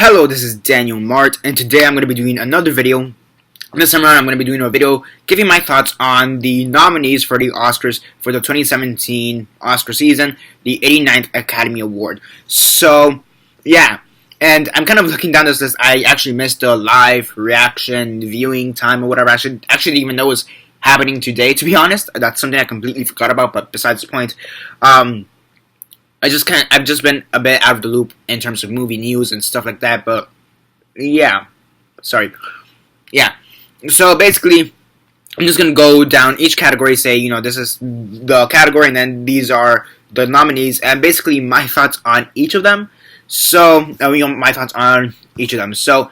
Hello, this is Daniel Mart, and today I'm going to be doing another video. This time around, I'm going to be doing a video giving my thoughts on the nominees for the Oscars for the 2017 Oscar season, the 89th Academy Award. So, yeah, and I'm kind of looking down this list. I actually missed the live reaction viewing time or whatever. I actually didn't even know was happening today, to be honest. That's something I completely forgot about, but besides the point. I've just been a bit out of the loop in terms of movie news and stuff like that, but yeah. Sorry. Yeah. So basically, I'm just going to go down each category, say, this is the category, and then these are the nominees, and basically my thoughts on each of them. So, my thoughts on each of them. So,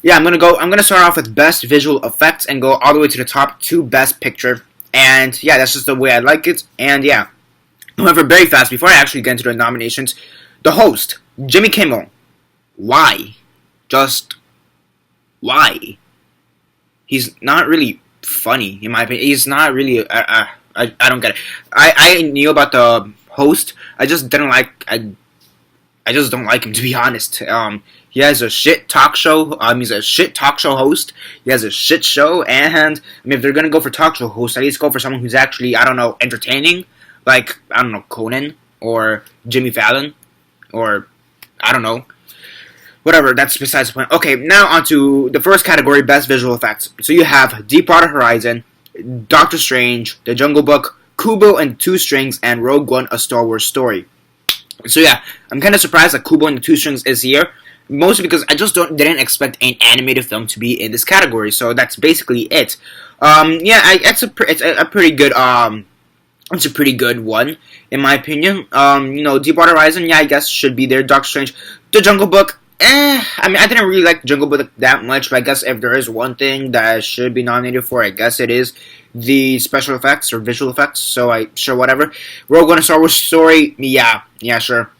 yeah, I'm going to start off with Best Visual Effects and go all the way to the top to Best Picture. And, yeah, that's just the way I like it, and yeah. However, very fast, before I actually get into the nominations, the host, Jimmy Kimmel. Why? Just why? He's not really funny, in my opinion. He's not really. I don't get it. I knew about the host. I just didn't like. I just don't like him, to be honest. He has a shit talk show. He's a shit talk show host. He has a shit show, and if they're gonna go for talk show host, at least go for someone who's actually, I don't know, entertaining. Like, I don't know, Conan, or Jimmy Fallon, or, I don't know. Whatever, that's besides the point. Okay, now on to the first category, Best Visual Effects. So you have Deepwater Horizon, Doctor Strange, The Jungle Book, Kubo and the Two Strings, and Rogue One, A Star Wars Story. So yeah, I'm kind of surprised that Kubo and the Two Strings is here, mostly because I just didn't expect an animated film to be in this category, so that's basically it. It's a pretty good, it's a pretty good one, in my opinion. Deepwater Horizon, yeah, I guess should be there. Doctor Strange, The Jungle Book, I didn't really like The Jungle Book that much, but I guess if there is one thing that should be nominated for, I guess it is the special effects or visual effects, so sure, whatever. Rogue One, A Star Wars Story, yeah, sure.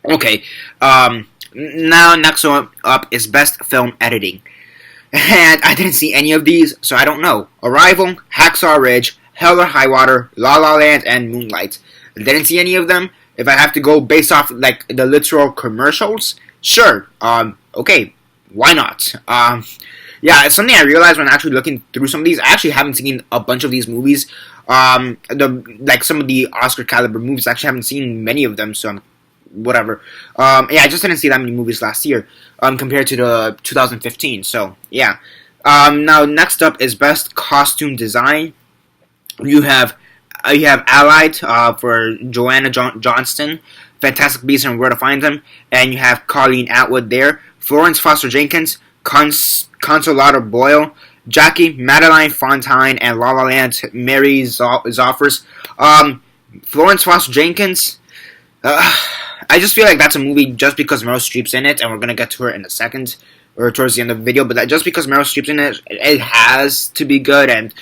Okay, now next one up is Best Film Editing. And I didn't see any of these, so I don't know. Arrival, Hacksaw Ridge, Hell or High Water, La La Land, and Moonlight. Didn't see any of them. If I have to go based off like the literal commercials, sure. Okay, why not? Yeah, it's something I realized when actually looking through some of these. I actually haven't seen a bunch of these movies. Some of the Oscar caliber movies. I actually haven't seen many of them. So whatever. I just didn't see that many movies last year. Compared to the 2015. So yeah. Now next up is Best Costume Design. You have Allied for Joanna Johnston, Fantastic Beasts and Where to Find Them, and you have Colleen Atwood there. Florence Foster Jenkins, Consolata Boyle, Jackie, Madeline Fontaine, and La La Land, Mary Zoffers. Florence Foster Jenkins, I just feel like that's a movie just because Meryl Streep's in it, and we're gonna get to her in a second, or towards the end of the video, but just because Meryl Streep's in it, it has to be good, and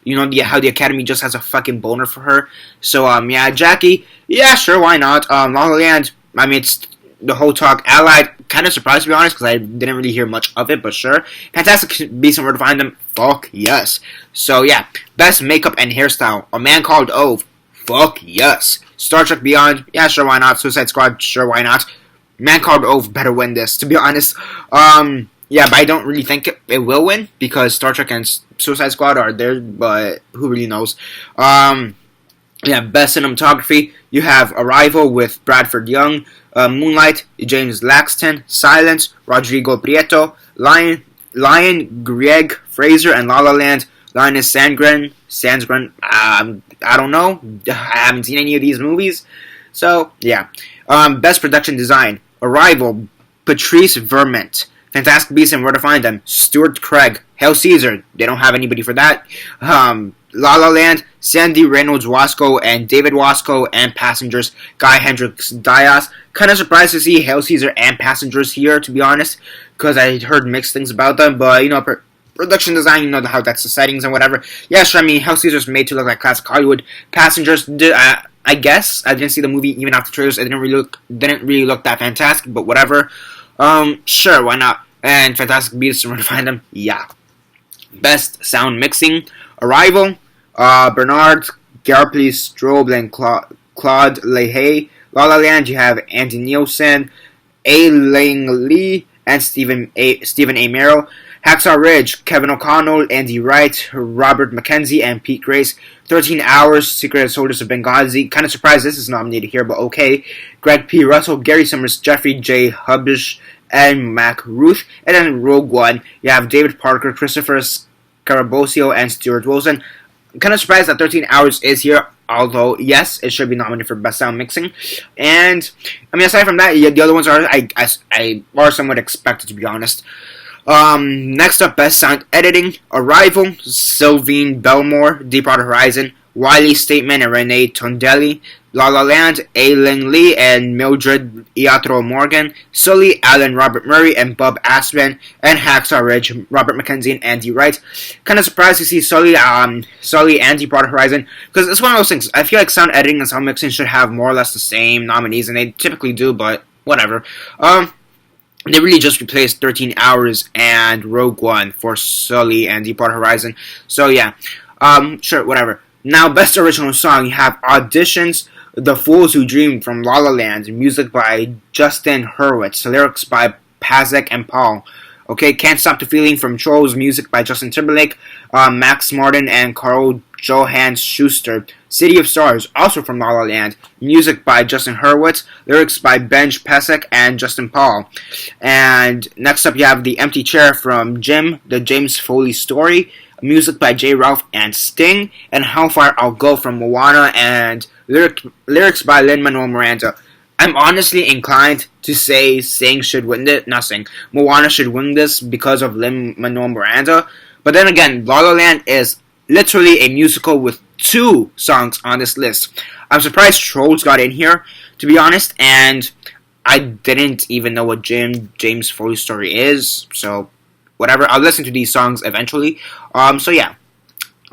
how the Academy just has a fucking boner for her. So, Jackie, yeah, sure, why not? La La Land, it's the whole talk. Allied, kind of surprised, to be honest, because I didn't really hear much of it, but sure. Fantastic Beasts and Where to Find Them, fuck yes. So, yeah, Best Makeup and Hairstyle, A Man Called Ove, fuck yes. Star Trek Beyond, yeah, sure, why not? Suicide Squad, sure, why not? Man Called Ove better win this, to be honest. Yeah, but I don't really think it will win, because Star Trek and Suicide Squad are there, but who really knows? Best Cinematography, you have Arrival with Bradford Young, Moonlight, James Laxton, Silence, Rodrigo Prieto, Lion, Greg Fraser, and La La Land, Linus Sandgren, I don't know, I haven't seen any of these movies, so, yeah. Best Production Design, Arrival, Patrice Vermont, Fantastic Beasts and Where to Find Them, Stuart Craig, Hail Caesar, they don't have anybody for that, La La Land, Sandy Reynolds Wasco and David Wasco, and Passengers, Guy Hendricks Dias. Kind of surprised to see Hail Caesar and Passengers here, to be honest, because I heard mixed things about them, but, production design, how that's the settings and whatever. Yeah, sure, Hail Caesar's made to look like classic Hollywood. Passengers, I guess, I didn't see the movie even after trailers, it didn't really look that fantastic, but whatever. Sure, why not? And Fantastic Beasts and Where to Find Them, yeah. Best Sound Mixing, Arrival, Bernard Garpley Strobe and Claude Leahy. La La Land, you have Andy Nielsen, A. Lang Lee, and Stephen A. Merrill. Hacksaw Ridge, Kevin O'Connell, Andy Wright, Robert McKenzie, and Pete Grace. 13 Hours, Secret Soldiers of Benghazi. Kind of surprised this is nominated here, but okay. Greg P. Russell, Gary Summers, Jeffrey J. Hubish, and Mac Ruth. And then Rogue One, you have David Parker, Christopher Scarabosio, and Stuart Wilson. I'm kind of surprised that 13 Hours is here, although, yes, it should be nominated for Best Sound Mixing. And, I mean, aside from that, the other ones are somewhat expected, to be honest. Next up, Best Sound Editing, Arrival, Sylvine Belmore, Deepwater Horizon, Wiley's Statement and Renee Tondelli, La La Land, Aileen Lee and Mildred Iatro Morgan, Sully, Alan Robert Murray and Bob Asman, and Hacksaw Ridge, Robert McKenzie and Andy Wright. Kind of surprised to see Sully and Deepwater Horizon, because it's one of those things. I feel like sound editing and sound mixing should have more or less the same nominees, and they typically do, but whatever. They really just replaced 13 Hours and Rogue One for Sully and Deepwater Horizon. So yeah, sure, whatever. Now, Best Original Song, you have Auditions, The Fools Who Dream from La La Land, music by Justin Hurwitz, lyrics by Pasek and Paul. Okay, Can't Stop the Feeling from Trolls, music by Justin Timberlake, Max Martin and Carl Johan Schuster. City of Stars, also from La La Land, music by Justin Hurwitz, lyrics by Benj Pasek and Justin Paul. And next up you have The Empty Chair from Jim, the James Foley Story, music by J. Ralph and Sting, and How Far I'll Go from Moana, and lyrics by Lin-Manuel Miranda. I'm honestly inclined to say Sing should win it, not Sing, Moana should win this because of Lin-Manuel Miranda, but then again, La La Land is literally a musical with 2 songs on this list. I'm surprised Trolls got in here, to be honest, and I didn't even know what James Foley Story is, so whatever, I'll listen to these songs eventually. So yeah.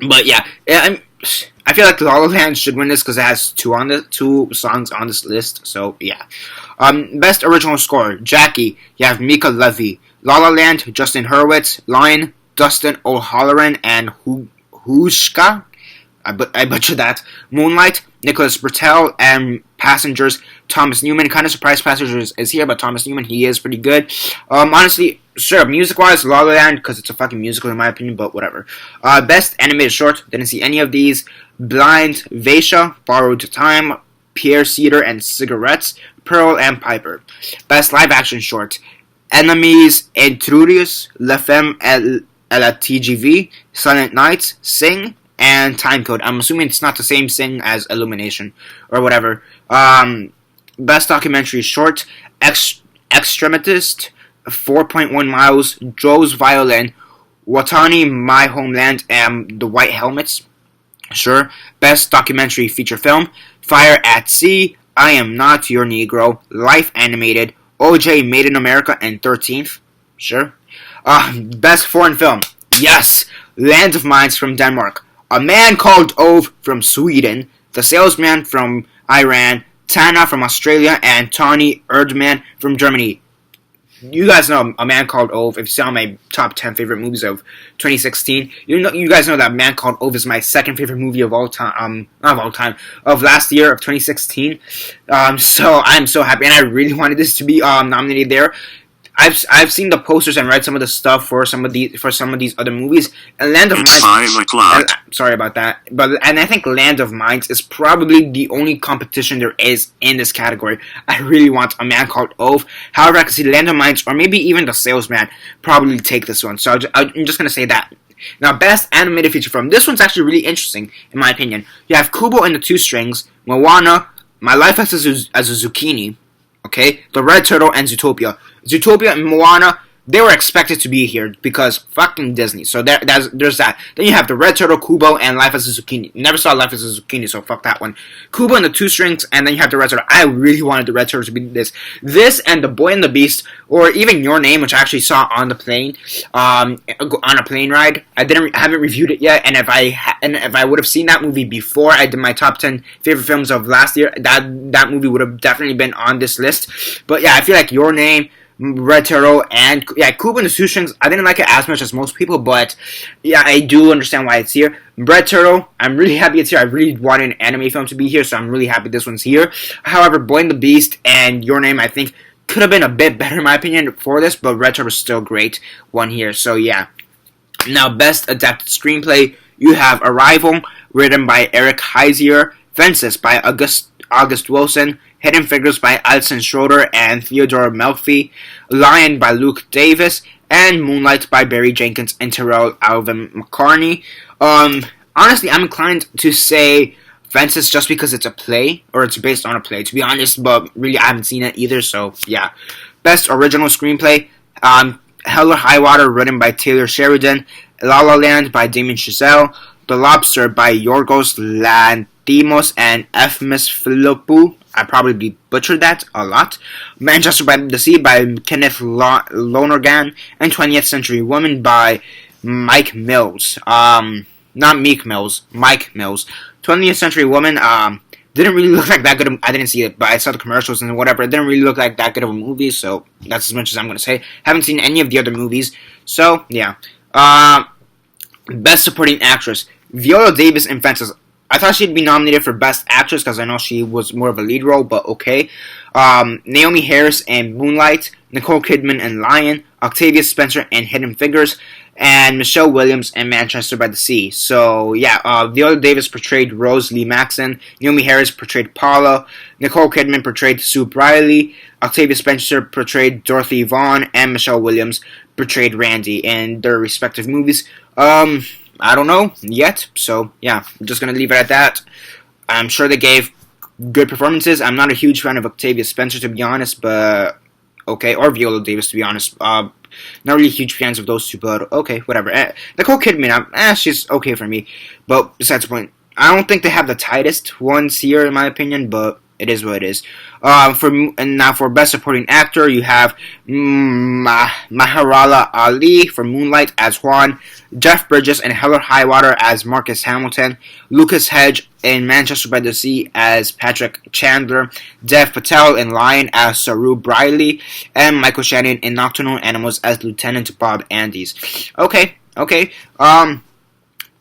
But yeah, I feel like La La Land should win this because it has 2 songs on this list, so yeah. Best Original Score, Jackie, you have Mika Levy. La La Land, Justin Hurwitz. Lion, Dustin O'Halloran and Hushka. I butchered that. Moonlight, Nicholas Bertel, and Passengers, Thomas Newman. Kind of surprised Passengers is here, but Thomas Newman, he is pretty good. Honestly, sure, music-wise, La La Land, because it's a fucking musical in my opinion, but whatever. Best Animated Short, didn't see any of these. Blind, Vaisha, Borrowed Time, Pierre Cedar and Cigarettes, Pearl and Piper. Best Live Action Short, Enemies, Intruders, La Femme et la TGV, Silent Night, Sing, and Timecode. I'm assuming it's not the same Sing as Illumination, or whatever. Best Documentary Short, Extremitist, 4.1 Miles, Joe's Violin, Watani, My Homeland, and The White Helmets. Sure. Best Documentary Feature Film, Fire at Sea, I Am Not Your Negro, Life Animated, OJ Made in America, and 13th. Sure. Best Foreign Film, yes, Land of Mines from Denmark, A Man Called Ove from Sweden, The Salesman from Iran, Tana from Australia, and Tawny Erdmann from Germany. You guys know A Man Called Ove. If you saw my top 10 favorite movies of 2016, you guys know that Man Called Ove is my second favorite movie of all time. Not of all time, of last year of 2016. So I'm so happy, and I really wanted this to be nominated there. I've seen the posters and read some of the stuff for some of these other movies. And Land of Mines. 5 o'clock. Sorry about that, and I think Land of Mines is probably the only competition there is in this category. I really want A Man Called Ove. However, I can see Land of Mines or maybe even The Salesman probably take this one. So I'm just gonna say that. Now, Best Animated Feature Film. This one's actually really interesting in my opinion. You have Kubo and the Two Strings, Moana, My Life as a Zucchini. Okay, The Red Turtle, and Zootopia. Zootopia and Moana, they were expected to be here because fucking Disney. So there's that. Then you have The Red Turtle, Kubo, and Life as a Zucchini. Never saw Life as a Zucchini, so fuck that one. Kubo and the Two Strings, and then you have The Red Turtle. I really wanted The Red Turtle to be this. This and The Boy and the Beast, or even Your Name, which I actually saw on the plane, on a plane ride. I haven't reviewed it yet, and if I would have seen that movie before I did my top 10 favorite films of last year, that movie would have definitely been on this list. But yeah, I feel like Your Name, Red Turtle, and yeah, Kubo and the Two Strings, I didn't like it as much as most people, but yeah, I do understand why it's here. Red Turtle, I'm really happy it's here. I really wanted an anime film to be here, so I'm really happy this one's here. However, Boy and the Beast and Your Name, I think, could have been a bit better in my opinion for this, but Red Star was still great one here. So yeah. Now, best adapted screenplay, you have Arrival, written by Eric Heisier, Fences by August Wilson, Hidden Figures by Alison Schroeder and Theodore Melfi, Lion by Luke Davis, and Moonlight by Barry Jenkins and Terrell Alvin McCartney. Honestly, I'm inclined to say Fences just because it's a play, or it's based on a play, to be honest, but really I haven't seen it either, so yeah. Best original screenplay, Hell or High Water, written by Taylor Sheridan, La La Land by Damien Chazelle, The Lobster by Yorgos Lanthimos and Efmis Philippou. I probably butchered that a lot. Manchester by the Sea by Kenneth Lonergan, and 20th Century Woman by Mike Mills. Not Meek Mills, Mike Mills. 20th Century Woman, didn't really look like that good. I didn't see it, but I saw the commercials and whatever. It didn't really look like that good of a movie, so that's as much as I'm going to say. Haven't seen any of the other movies, so yeah. Best Supporting Actress, Viola Davis in Fences. I thought she'd be nominated for Best Actress because I know she was more of a lead role, but okay. Naomi Harris in Moonlight, Nicole Kidman in Lion, Octavia Spencer in Hidden Figures, and Michelle Williams in Manchester by the Sea. So, yeah, Viola Davis portrayed Rose Lee Maxon, Naomi Harris portrayed Paula, Nicole Kidman portrayed Sue Briley, Octavia Spencer portrayed Dorothy Vaughan, and Michelle Williams portrayed Randy in their respective movies. I don't know yet, so yeah, I'm just going to leave it at that. I'm sure they gave good performances. I'm not a huge fan of Octavia Spencer, to be honest, but okay, or Viola Davis, to be honest. Not really huge fans of those two, but okay, whatever. Nicole Kidman, she's okay for me, but besides the point, I don't think they have the tightest ones here, in my opinion, but it is what it is. Now for Best Supporting Actor, you have Mahershala Ali for Moonlight as Juan, Jeff Bridges in Hell or High Water as Marcus Hamilton, Lucas Hedge in Manchester by the Sea as Patrick Chandler, Dev Patel in Lion as Saru Briley, and Michael Shannon in Nocturnal Animals as Lieutenant Bob Andes. Okay.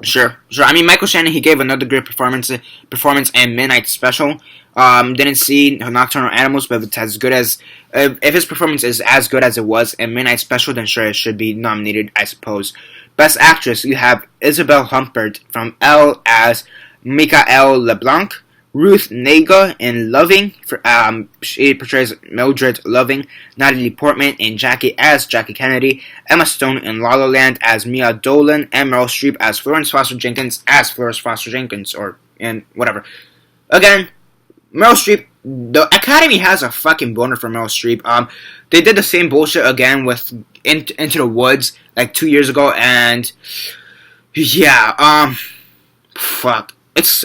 Sure. I mean, Michael Shannon, he gave another great performance in Midnight Special. Didn't see Nocturnal Animals, but if it's as good as if his performance is as good as it was in Midnight Special, then sure, it should be nominated, I suppose. Best Actress, you have Isabelle Huppert from Elle as Michael LeBlanc, Ruth Negga in Loving, she portrays Mildred Loving, Natalie Portman in Jackie as Jackie Kennedy, Emma Stone in La La Land as Mia Dolan, and Meryl Streep as Florence Foster Jenkins and whatever. Again, Meryl Streep, the Academy has a fucking boner for Meryl Streep. They did the same bullshit again with Into the Woods like 2 years ago, and yeah, fuck, it's.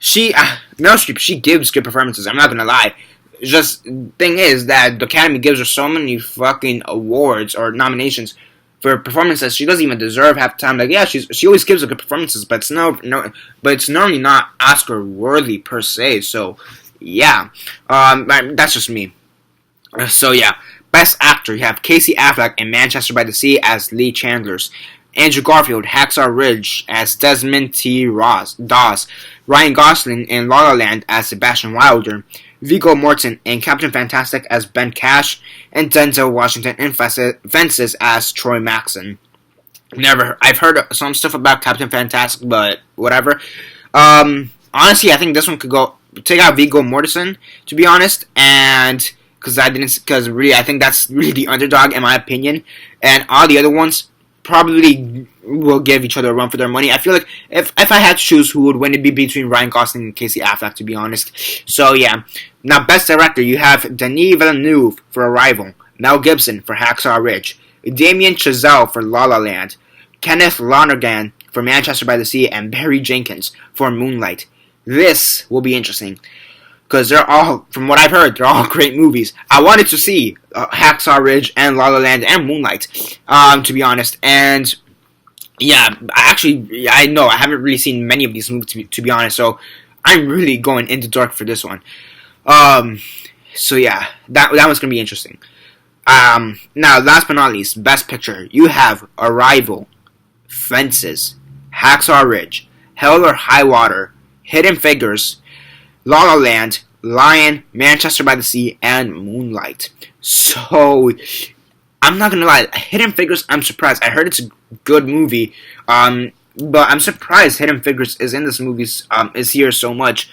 Meryl Streep, she gives good performances, I'm not gonna lie. Just, thing is that the Academy gives her so many fucking awards or nominations for performances she doesn't even deserve half the time. Like, yeah, she always gives good performances, but it's normally not Oscar worthy per se. So, yeah, that's just me. So yeah, Best Actor, you have Casey Affleck in Manchester by the Sea as Lee Chandlers, Andrew Garfield, Hacksaw Ridge as Desmond T. Dawes, Ryan Gosling in La La Land as Sebastian Wilder, Viggo Mortensen in Captain Fantastic as Ben Cash, and Denzel Washington in Fences as Troy Maxon. I've heard some stuff about Captain Fantastic, but whatever. Honestly, I think this one could take out Viggo Mortensen, to be honest, and because really, I think that's really the underdog in my opinion, and all the other ones probably will give each other a run for their money. I feel like if I had to choose who would win, it'd be between Ryan Gosling and Casey Affleck, to be honest. So yeah. Now, Best Director, you have Denis Villeneuve for Arrival, Mel Gibson for Hacksaw Ridge, Damien Chazelle for La La Land, Kenneth Lonergan for Manchester by the Sea, and Barry Jenkins for Moonlight. This will be interesting, because they're all, from what I've heard, they're all great movies. I wanted to see Hacksaw Ridge and La La Land and Moonlight, to be honest. And yeah, I know I haven't really seen many of these movies, to be honest. So I'm really going into dark for this one. So yeah, that one's gonna be interesting. Now, last but not least, Best Picture. You have Arrival, Fences, Hacksaw Ridge, Hell or High Water, Hidden Figures, La La Land, Lion, Manchester by the Sea, and Moonlight. So, I'm not gonna lie, Hidden Figures, I'm surprised. I heard it's a good movie, but I'm surprised Hidden Figures is in this movie, is here so much.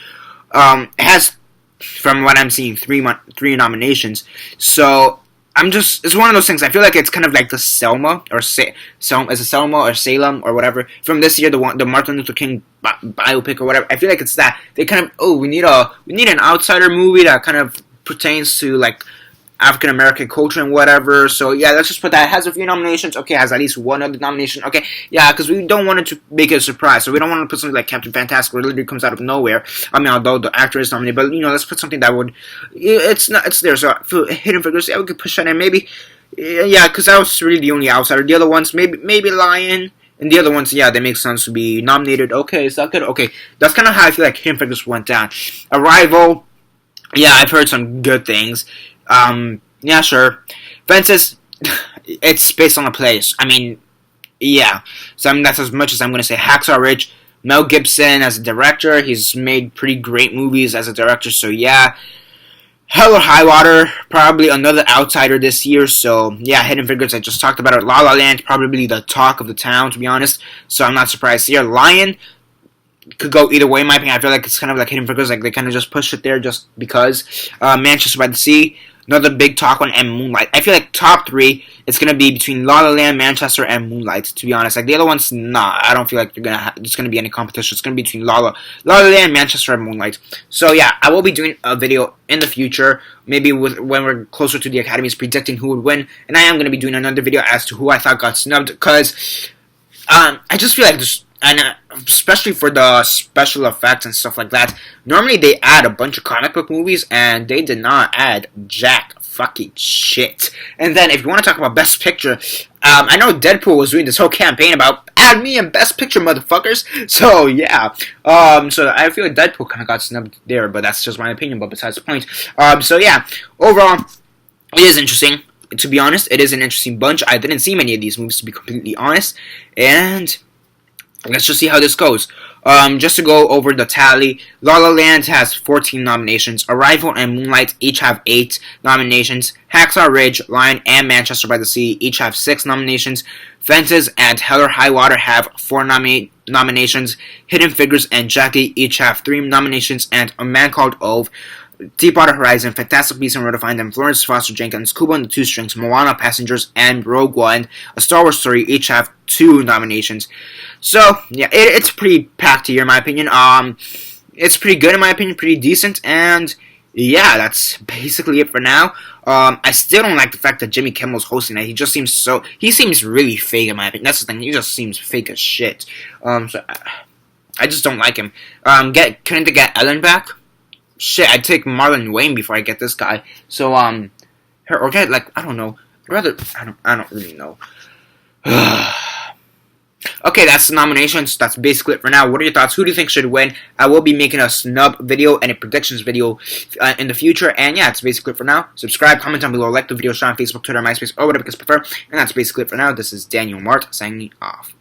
It has, from what I'm seeing, three nominations. So, it's one of those things. I feel like it's kind of like the Selma or Selma or Salem or whatever from this year, the Martin Luther King biopic or whatever. I feel like it's that they kind of we need an outsider movie that kind of pertains to like African American culture and whatever. So yeah, let's just put that. It has a few nominations. Okay, it has at least one other nomination. Okay, yeah, because we don't want it to make it a surprise. So we don't want to put something like Captain Fantastic where it literally comes out of nowhere. I mean, although the actor is nominated, but let's put something that would. It's there. So for Hidden Figures, yeah, we could push that in. Maybe, yeah, because that was really the only outsider. The other ones, maybe Lion. And the other ones, yeah, they make sense to be nominated. Okay, is that good? Okay, that's kind of how I feel like Hidden Figures went down. Arrival, yeah, I've heard some good things. Yeah, sure. Fences, it's based on a place. I mean, yeah. So that's as much as I'm going to say. Hacksaw Ridge, Mel Gibson as a director. He's made pretty great movies as a director, so yeah. Hell or High Water, probably another outsider this year, so yeah, Hidden Figures, I just talked about it. La La Land, probably the talk of the town, to be honest, so I'm not surprised here. Lion could go either way, in my opinion. I feel like it's kind of like Hidden Figures, like they kind of just push it there just because. Manchester by the Sea, another big talk one, and Moonlight. I feel like top three, it's going to be between La La Land, Manchester, and Moonlight, to be honest. Like, the other ones, nah, I don't feel like there's going to be any competition. It's going to be between La La Land, Manchester, and Moonlight. So, yeah, I will be doing a video in the future, maybe when we're closer to the Academies, predicting who would win, and I am going to be doing another video as to who I thought got snubbed, because I just feel like there's, and especially for the special effects and stuff like that, normally they add a bunch of comic book movies, and they did not add jack fucking shit. And then, if you want to talk about Best Picture, I know Deadpool was doing this whole campaign about, add me in Best Picture, motherfuckers. So, yeah. So, I feel like Deadpool kind of got snubbed there, but that's just my opinion, but besides the point. So, yeah. Overall, it is interesting. To be honest, it is an interesting bunch. I didn't see many of these movies, to be completely honest. And let's just see how this goes. Just to go over the tally, La La Land has 14 nominations. Arrival and Moonlight each have 8 nominations. Hacksaw Ridge, Lion, and Manchester by the Sea each have 6 nominations. Fences and Hell or High Water have 4 nominations. Hidden Figures and Jackie each have 3 nominations. And A Man Called Ove, Deepwater Horizon, Fantastic Beasts and Where to Find Them, Florence Foster Jenkins, Kubo and the Two Strings, Moana, Passengers, and Rogue One, A Star Wars Story each have 2 nominations. So, yeah, it's pretty packed here, in my opinion. It's pretty good, in my opinion, pretty decent, and yeah, that's basically it for now. I still don't like the fact that Jimmy Kimmel's hosting that. He seems really fake, in my opinion. That's the thing, he just seems fake as shit. So, I just don't like him. Couldn't they get Ellen back? Shit, I'd take Marlon Wayne before I get this guy. So, or get, like, I don't know. I don't really know. Okay, that's the nominations. That's basically it for now. What are your thoughts? Who do you think should win? I will be making a snub video and a predictions video in the future. And yeah, that's basically it for now. Subscribe, comment down below, like the video, share on Facebook, Twitter, MySpace, or whatever you prefer. And that's basically it for now. This is Daniel Mart signing off.